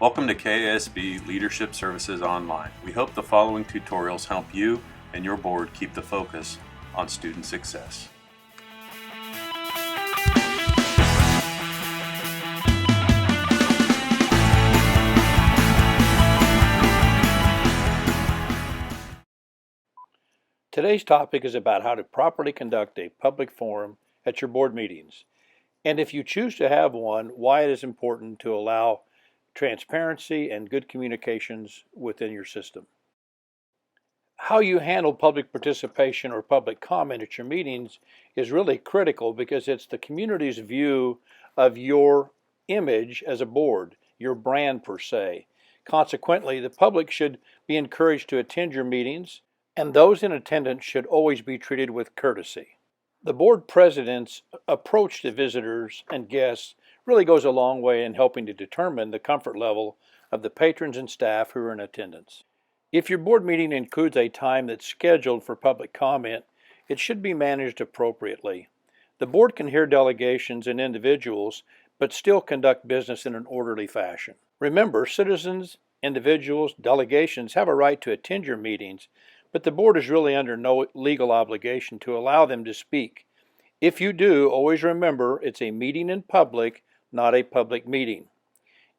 Welcome to KSB Leadership Services Online. We hope the following tutorials help you and your board keep the focus on student success. Today's topic is about how to properly conduct a public forum at your board meetings, and if you choose to have one, why it is important to allow transparency and good communications within your system. How you handle public participation or public comment at your meetings is really critical because it's the community's view of your image as a board, your brand per se. Consequently, the public should be encouraged to attend your meetings, and those in attendance should always be treated with courtesy. The board president's approach to visitors and guests really goes a long way in helping to determine the comfort level of the patrons and staff who are in attendance. If your board meeting includes a time that's scheduled for public comment, it should be managed appropriately. The board can hear delegations and individuals, but still conduct business in an orderly fashion. Remember, citizens, individuals, delegations have a right to attend your meetings, but the board is really under no legal obligation to allow them to speak. If you do, always remember it's a meeting in public, not a public meeting.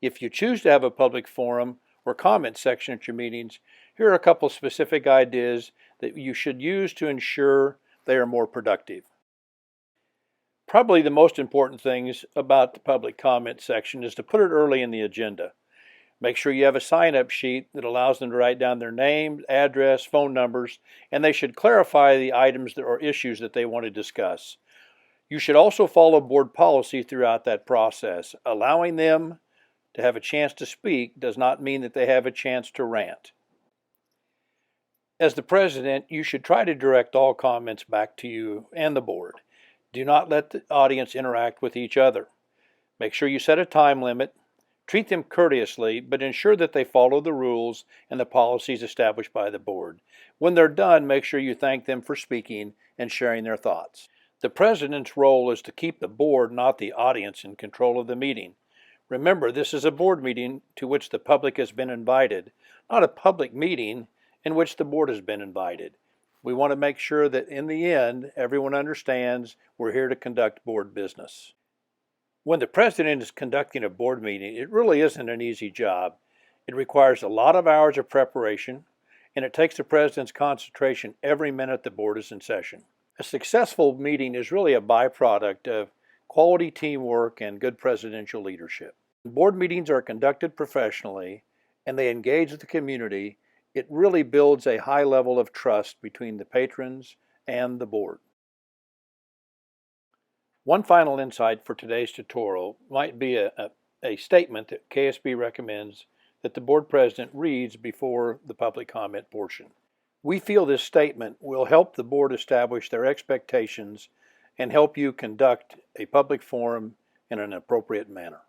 If you choose to have a public forum or comment section at your meetings, here are a couple specific ideas that you should use to ensure they are more productive. Probably the most important things about the public comment section is to put it early in the agenda. Make sure you have a sign-up sheet that allows them to write down their name, address, phone numbers, and they should clarify the items or issues that they want to discuss. You should also follow board policy throughout that process. Allowing them to have a chance to speak does not mean that they have a chance to rant. As the president, you should try to direct all comments back to you and the board. Do not let the audience interact with each other. Make sure you set a time limit. Treat them courteously, but ensure that they follow the rules and the policies established by the board. When they're done, make sure you thank them for speaking and sharing their thoughts. The president's role is to keep the board, not the audience, in control of the meeting. Remember, this is a board meeting to which the public has been invited, not a public meeting in which the board has been invited. We want to make sure that in the end, everyone understands we're here to conduct board business. When the president is conducting a board meeting, it really isn't an easy job. It requires a lot of hours of preparation, and it takes the president's concentration every minute the board is in session. A successful meeting is really a byproduct of quality teamwork and good presidential leadership. When board meetings are conducted professionally and they engage the community, it really builds a high level of trust between the patrons and the board. One final insight for today's tutorial might be a statement that KSB recommends that the board president reads before the public comment portion. We feel this statement will help the board establish their expectations and help you conduct a public forum in an appropriate manner.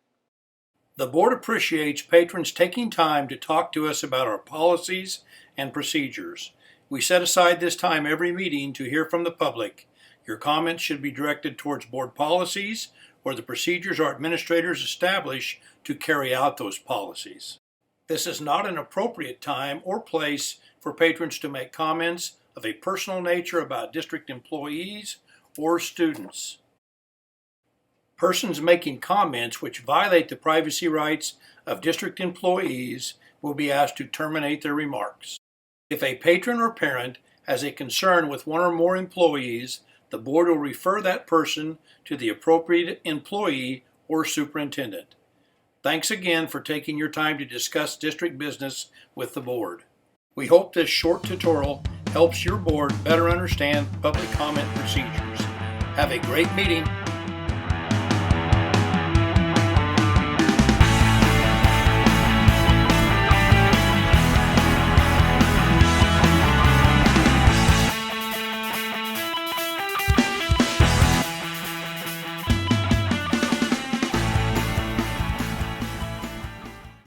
The board appreciates patrons taking time to talk to us about our policies and procedures. We set aside this time every meeting to hear from the public. Your comments should be directed towards board policies or the procedures our administrators establish to carry out those policies. This is not an appropriate time or place for patrons to make comments of a personal nature about district employees or students. Persons making comments which violate the privacy rights of district employees will be asked to terminate their remarks. If a patron or parent has a concern with one or more employees, the board will refer that person to the appropriate employee or superintendent. Thanks again for taking your time to discuss district business with the board. We hope this short tutorial helps your board better understand public comment procedures. Have a great meeting.